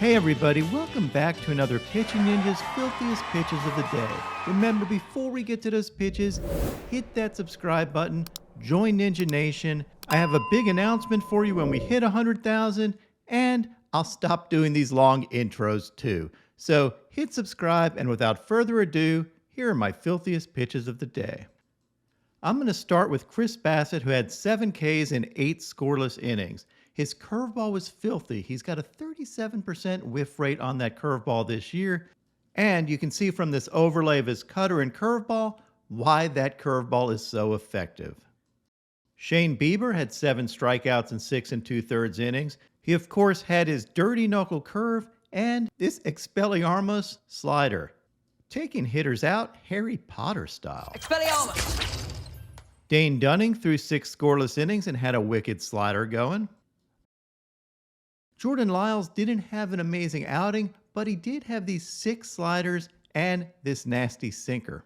Hey everybody, welcome back to another Pitching Ninja's Filthiest Pitches of the Day. Remember, before we get to those pitches, hit that subscribe button, join Ninja Nation. I have a big announcement for you when we hit 100,000, and I'll stop doing these long intros too. So hit subscribe, and without further ado, here are my filthiest pitches of the day. I'm going to start with Chris Bassitt, who had 7 Ks in 8 scoreless innings. His curveball was filthy. He's got a 37% whiff rate on that curveball this year. And you can see from this overlay of his cutter and curveball why that curveball is so effective. Shane Bieber had 7 strikeouts in 6 2/3 innings. He, of course, had his dirty knuckle curve and this Expelliarmus slider, taking hitters out Harry Potter style. Expelliarmus! Dane Dunning threw 6 scoreless innings and had a wicked slider going. Jordan Lyles didn't have an amazing outing, but he did have these 6 sliders and this nasty sinker.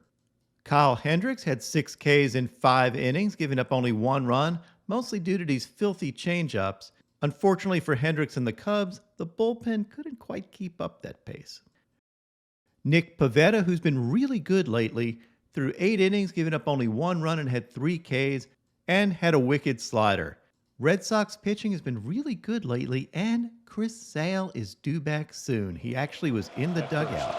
Kyle Hendricks had 6 Ks in 5 innings, giving up only 1 run, mostly due to these filthy changeups. Unfortunately for Hendricks and the Cubs, the bullpen couldn't quite keep up that pace. Nick Pivetta, who's been really good lately, threw 8 innings, giving up only 1 run and had 3 Ks, and had a wicked slider. Red Sox pitching has been really good lately, and Chris Sale is due back soon. He actually was in the dugout.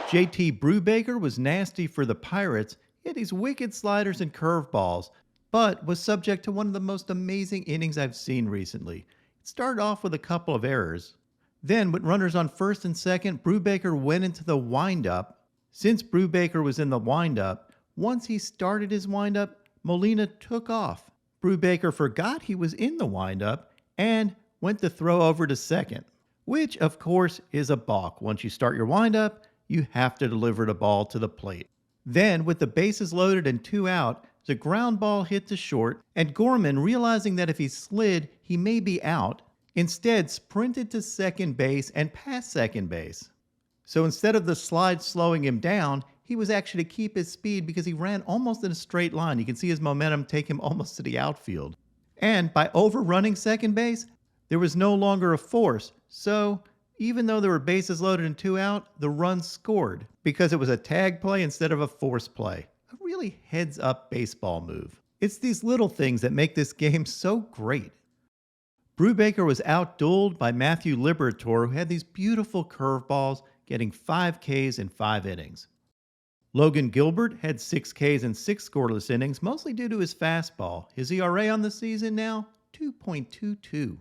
JT Brubaker was nasty for the Pirates. He had these wicked sliders and curveballs, but was subject to one of the most amazing innings I've seen recently. It started off with a couple of errors. Then, with runners on first and second, Brubaker went into the windup. Since Brubaker was in the windup, once he started his windup, Molina took off. Brubaker forgot he was in the windup and went to throw over to second, which of course is a balk. Once you start your windup, you have to deliver the ball to the plate. Then, with the bases loaded and 2 out, the ground ball hit to short, and Gorman, realizing that if he slid, he may be out, instead sprinted to second base and past second base. So instead of the slide slowing him down, he was actually to keep his speed because he ran almost in a straight line. You can see his momentum take him almost to the outfield. And by overrunning second base, there was no longer a force. So even though there were bases loaded and 2 out, the run scored because it was a tag play instead of a force play. A really heads-up baseball move. It's these little things that make this game so great. Brubaker was outdueled by Matthew Liberatore, who had these beautiful curveballs, getting 5 Ks in 5 innings. Logan Gilbert had 6 Ks in 6 scoreless innings, mostly due to his fastball. His ERA on the season now, 2.22.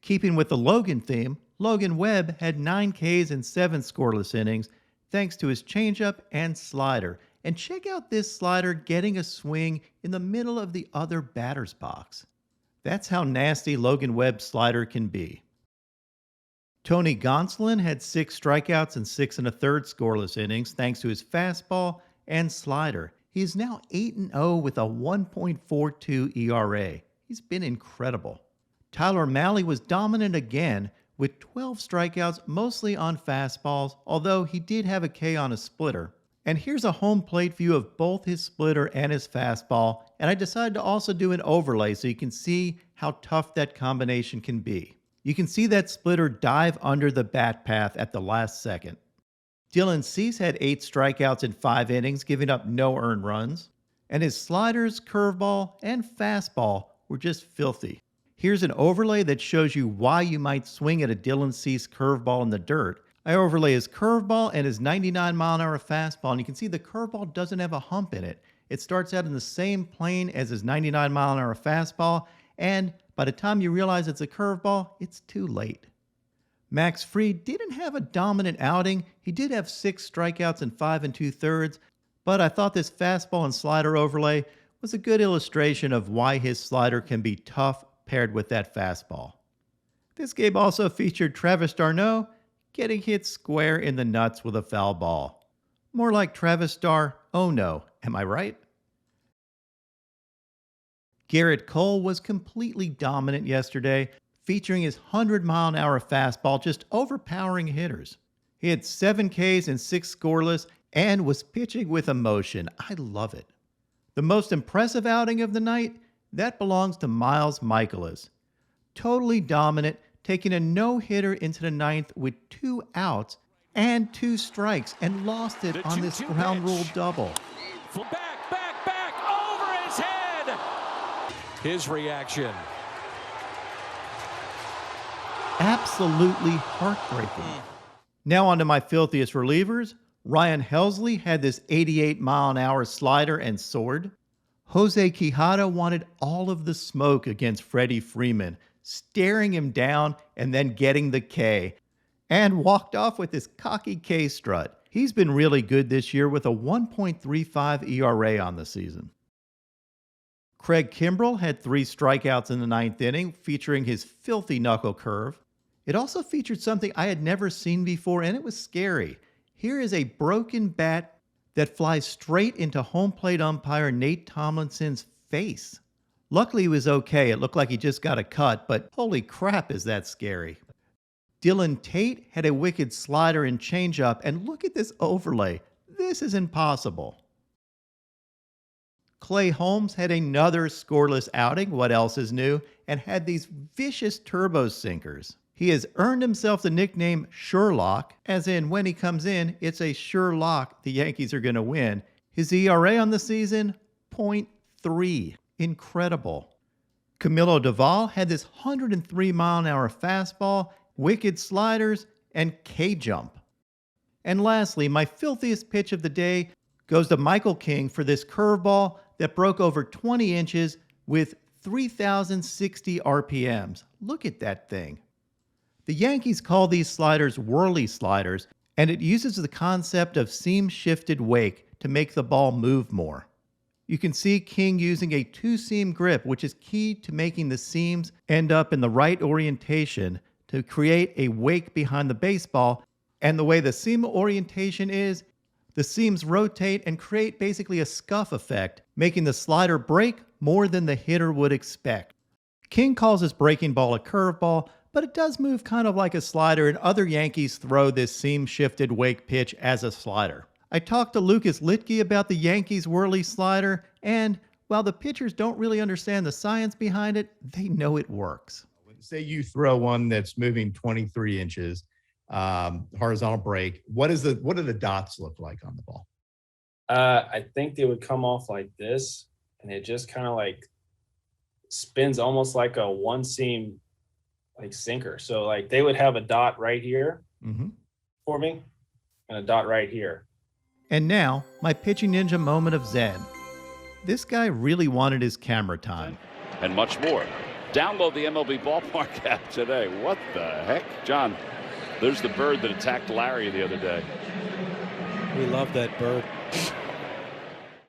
Keeping with the Logan theme, Logan Webb had 9 Ks in 7 scoreless innings, thanks to his changeup and slider. And check out this slider getting a swing in the middle of the other batter's box. That's how nasty Logan Webb's slider can be. Tony Gonsolin had 6 strikeouts in 6 1/3 scoreless innings thanks to his fastball and slider. He is now 8-0 with a 1.42 ERA. He's been incredible. Tyler Mahle was dominant again with 12 strikeouts, mostly on fastballs, although he did have a K on a splitter. And here's a home plate view of both his splitter and his fastball, and I decided to also do an overlay so you can see how tough that combination can be. You can see that splitter dive under the bat path at the last second. Dylan Cease had 8 strikeouts in 5 innings, giving up no earned runs. And his sliders, curveball, and fastball were just filthy. Here's an overlay that shows you why you might swing at a Dylan Cease curveball in the dirt. I overlay his curveball and his 99-mile-an-hour fastball, and you can see the curveball doesn't have a hump in it. It starts out in the same plane as his 99-mile-an-hour fastball, and by the time you realize it's a curveball, it's too late. Max Fried didn't have a dominant outing. He did have 6 strikeouts in 5 2/3, but I thought this fastball and slider overlay was a good illustration of why his slider can be tough paired with that fastball. This game also featured Travis d'Arnaud getting hit square in the nuts with a foul ball. More like Travis Dar, oh no, am I right? Gerrit Cole was completely dominant yesterday, featuring his 100-mile-an-hour fastball just overpowering hitters. He had 7 Ks and 6 scoreless and was pitching with emotion. I love it. The most impressive outing of the night That belongs to Miles Mikolas. Totally dominant, taking a no-hitter into the ninth with 2 outs and 2 strikes, and lost it on this ground rule double. Back, over his head. His reaction. Absolutely heartbreaking. Now on to my filthiest relievers. Ryan Helsley had this 88-mile-an-hour slider and soared. Jose Quijada wanted all of the smoke against Freddie Freeman, staring him down and then getting the K, and walked off with his cocky K strut. He's been really good this year with a 1.35 ERA on the season. Craig Kimbrell had 3 strikeouts in the 9th inning, featuring his filthy knuckle curve. It also featured something I had never seen before, and it was scary. Here is a broken bat that flies straight into home plate umpire Nate Tomlinson's face. Luckily, he was okay. It looked like he just got a cut, but holy crap, is that scary. Dillon Tate had a wicked slider and changeup, and look at this overlay. This is impossible. Clay Holmes had another scoreless outing, what else is new, and had these vicious turbo sinkers. He has earned himself the nickname Sherlock, as in when he comes in, it's a sure lock the Yankees are going to win. His ERA on the season, 0.3. Incredible. Camilo Doval had this 103-mile-an-hour fastball, wicked sliders, and K-jump. And lastly, my filthiest pitch of the day goes to Michael King for this curveball that broke over 20 inches with 3,060 RPMs. Look at that thing. The Yankees call these sliders Whirly sliders, and it uses the concept of seam-shifted wake to make the ball move more. You can see King using a 2-seam grip, which is key to making the seams end up in the right orientation to create a wake behind the baseball. And the way the seam orientation is, the seams rotate and create basically a scuff effect, making the slider break more than the hitter would expect. King calls his breaking ball a curveball, but it does move kind of like a slider, and other Yankees throw this seam-shifted wake pitch as a slider. I talked to Lucas Litke about the Yankees' Whirly slider, and while the pitchers don't really understand the science behind it, they know it works. Say you throw one that's moving 23 inches, horizontal break. What do the dots look like on the ball? I think they would come off like this, and it just kind of like spins almost like a one-seam like sinker. So like they would have a dot right here for me and a dot right here. And now, my pitching ninja moment of zen. This guy really wanted his camera time. And much more. Download the MLB Ballpark app today. What the heck? John, there's the bird that attacked Larry the other day. We love that bird.